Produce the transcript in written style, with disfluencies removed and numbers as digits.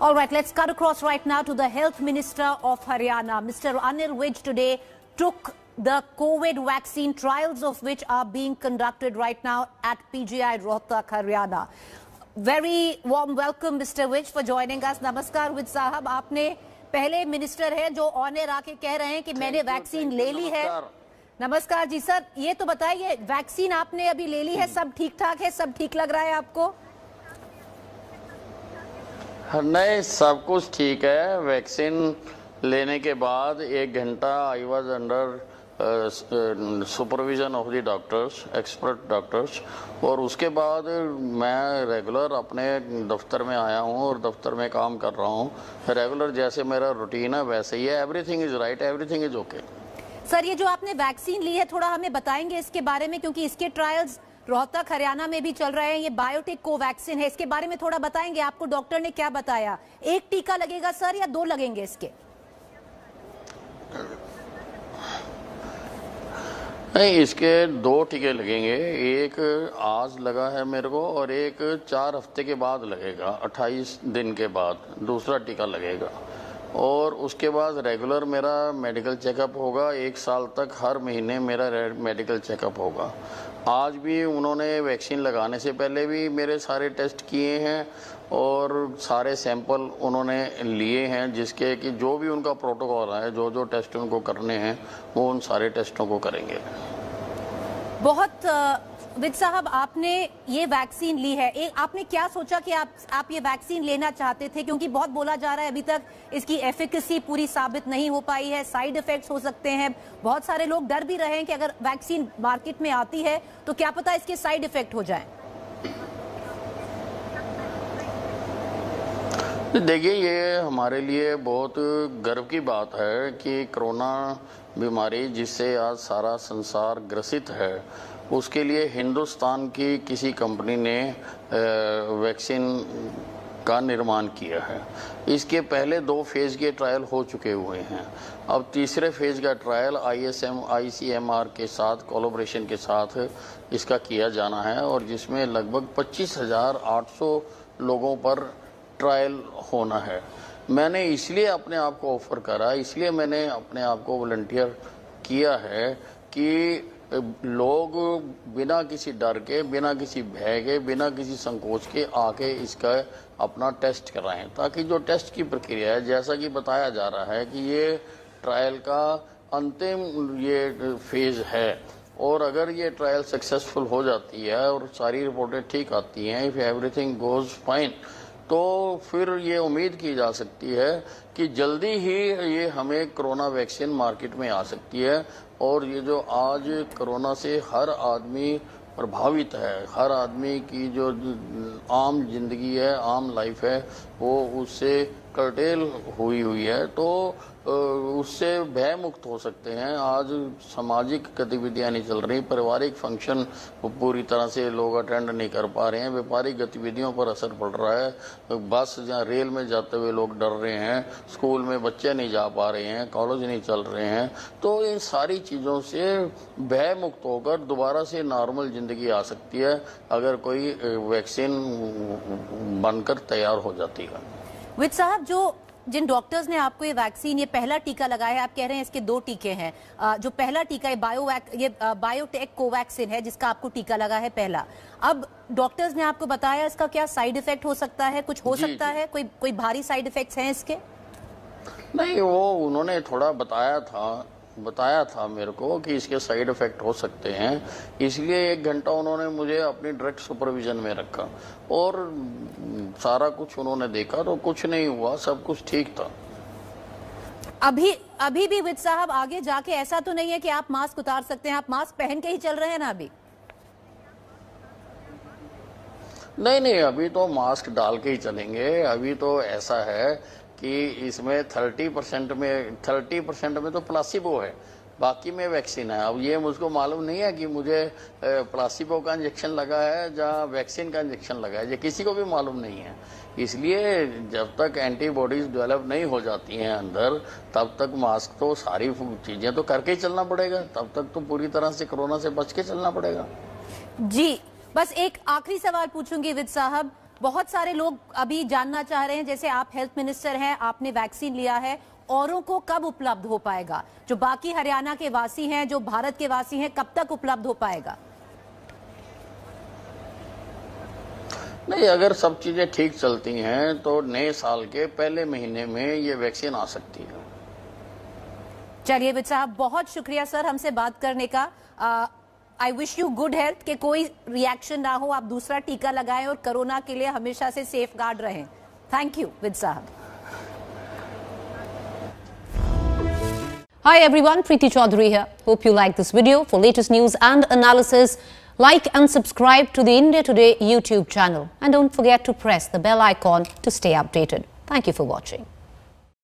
All right, let's cut across right now to the Health Minister of Haryana. Mr. Anil Vij today took the COVID vaccine trials of which are being conducted right now at PGI Rohtak, Haryana. Very warm welcome, Mr. Vij, for joining us. Namaskar, Vij साहब, आपने पहले minister है जो on air आके कह रहे हैं कि मैंने वैक्सीन ले ली है। नमस्कार जी सर, ये तो बताइए, वैक्सीन आपने अभी ले ली है, सब ठीक ठाक है, सब ठीक लग रहा है आपको? नहीं, सब कुछ ठीक है। वैक्सीन लेने के बाद 1 घंटा I was under supervision of the doctors, expert doctors, और उसके बाद मैं रेगुलर अपने दफ्तर में आया हूँ और दफ्तर में काम कर रहा हूँ। रेगुलर जैसे मेरा रूटीन है वैसे ही है। Everything is right, everything is okay. Sir, ये जो आपने वैक्सीन ली है, थोड़ा हमें बताएंगे इसके बारे में, क्योंकि इसके ट्रायल्स रोहतक हरियाणा में भी चल रहे हैं। ये बायोटेक कोवैक्सीन है, इसके बारे में थोड़ा बताएंगे। आपको डॉक्टर ने क्या बताया? एक टीका लगेगा सर या 2 लगेंगे इसके? नहीं, इसके 2 टीके लगेंगे। एक आज लगा है मेरे को और एक 4 हफ्ते के बाद लगेगा, 28 दिन के बाद दूसरा टीका लगेगा। और उसके बाद रेगुलर मेरा मेडिकल चेकअप होगा। 1 साल तक हर महीने मेरा मेडिकल चेकअप होगा। आज भी उन्होंने वैक्सीन लगाने से पहले भी मेरे सारे टेस्ट किए हैं और सारे सैंपल उन्होंने लिए हैं, जिसके कि जो भी उनका प्रोटोकॉल है, जो जो टेस्ट उनको करने हैं वो उन सारे टेस्टों को करेंगे। बहुत विज साहब, आपने ये वैक्सीन ली है, आपने क्या सोचा कि आप ये वैक्सीन लेना चाहते थे? क्योंकि बहुत बोला जा रहा है अभी तक इसकी एफिकेसी पूरी साबित नहीं हो पाई है, साइड इफेक्ट्स हो सकते हैं। बहुत सारे लोग डर भी रहे हैं कि अगर वैक्सीन मार्केट में आती है तो क्या पता इसके साइड इफेक्ट हो जाए। देखिए, ये हमारे लिए बहुत गर्व की बात है कि कोरोना बीमारी जिससे आज सारा संसार ग्रसित है, उसके लिए हिंदुस्तान की किसी कंपनी ने वैक्सीन का निर्माण किया है। इसके पहले 2 फेज़ के ट्रायल हो चुके हुए हैं। अब तीसरे फेज़ का ट्रायल ICMR के साथ कोलैबोरेशन के साथ इसका किया जाना है, और जिसमें लगभग 25,800 लोगों पर ट्रायल होना है। मैंने इसलिए अपने आप को ऑफर करा, इसलिए मैंने अपने आप को वॉलंटियर किया है कि लोग बिना किसी डर के, बिना किसी भय के, बिना किसी संकोच के आके इसका अपना टेस्ट कराएं, ताकि जो टेस्ट की प्रक्रिया है, जैसा कि बताया जा रहा है कि ये ट्रायल का अंतिम ये फेज़ है, और अगर ये ट्रायल सक्सेसफुल हो जाती है और सारी रिपोर्टें ठीक आती हैं, इफ़ एवरीथिंग गोज़ फाइन, तो फिर ये उम्मीद की जा सकती है कि जल्दी ही ये हमें कोरोना वैक्सीन मार्केट में आ सकती है। और ये जो आज कोरोना से हर आदमी प्रभावित है, हर आदमी की जो आम जिंदगी है, आम लाइफ है, वो उससे कर्टेल हुई है, तो उससे भय मुक्त हो सकते हैं। आज सामाजिक गतिविधियां नहीं चल रही, पारिवारिक फंक्शन पूरी तरह से लोग अटेंड नहीं कर पा रहे हैं, व्यापारिक गतिविधियों पर असर पड़ रहा है। बस या रेल में जाते हुए लोग डर रहे हैं, स्कूल में बच्चे नहीं जा पा रहे हैं, कॉलेज नहीं चल रहे हैं। तो इन सारी चीज़ों से भय मुक्त होकर दोबारा से नॉर्मल ज़िंदगी आ सकती है, अगर कोई वैक्सीन बनकर तैयार हो जाती है। विज साहब, जिन डॉक्टर्स ने आपको ये वैक्सीन, ये पहला टीका लगाया है, आप कह रहे हैं इसके 2 टीके हैं। जो पहला टीका है बायोटेक कोवैक्सीन है, जिसका आपको टीका लगा है पहला। अब डॉक्टर्स ने आपको बताया इसका क्या साइड इफेक्ट हो सकता है? कुछ हो सकता है? कोई भारी साइड इफेक्ट्स हैं इसके? नहीं, वो उन्होंने थोड़ा बताया था मेरे को कि इसके साइड इफेक्ट हो सकते हैं, इसलिए 1 घंटा उन्होंने मुझे अपनी डायरेक्ट सुपरविजन में रखा और सारा कुछ उन्होंने देखा, तो कुछ नहीं हुआ, सब कुछ ठीक था। अभी भी विज साहब, आगे जाके ऐसा तो नहीं है कि आप मास्क उतार सकते हैं? आप मास्क पहन के ही चल रहे हैं ना अभी? नहीं, अभी तो मास्क डाल के ही चलेंगे। अभी तो ऐसा है कि इसमें 30% में तो प्लासिबो है, बाकी में वैक्सीन है। अब ये मुझको मालूम नहीं है कि मुझे प्लासिबो का इंजेक्शन लगा है या वैक्सीन का इंजेक्शन लगा है, ये किसी को भी मालूम नहीं है। इसलिए जब तक एंटीबॉडीज डेवलप नहीं हो जाती हैं अंदर, तब तक मास्क तो सारी चीजें तो करके ही चलना पड़ेगा, तब तक तो पूरी तरह से कोरोना से बच के चलना पड़ेगा। जी, बस एक आखिरी सवाल पूछूंगी विज साहब, बहुत सारे लोग अभी जानना चाह रहे हैं, जैसे आप हेल्थ मिनिस्टर हैं, आपने वैक्सीन लिया है, औरों को कब उपलब्ध हो पाएगा? जो बाकी हरियाणा के वासी हैं, जो भारत के वासी हैं, कब तक उपलब्ध हो पाएगा? नहीं, अगर सब चीजें ठीक चलती हैं तो नए साल के पहले महीने में ये वैक्सीन आ सकती है। चलिए विज साहब, बहुत शुक्रिया सर हमसे बात करने का। I wish you good health, कि कोई रिएक्शन ना हो, आप दूसरा टीका लगाएं और कोरोना के लिए हमेशा से सेफ गार्ड रहें। थैंक यू विज साहब। Hi everyone, Preeti Chaudhary here. Hope you like this video. For latest news and analysis, like and subscribe to the India Today YouTube channel. And don't forget to press the bell icon to stay updated. Thank you for watching.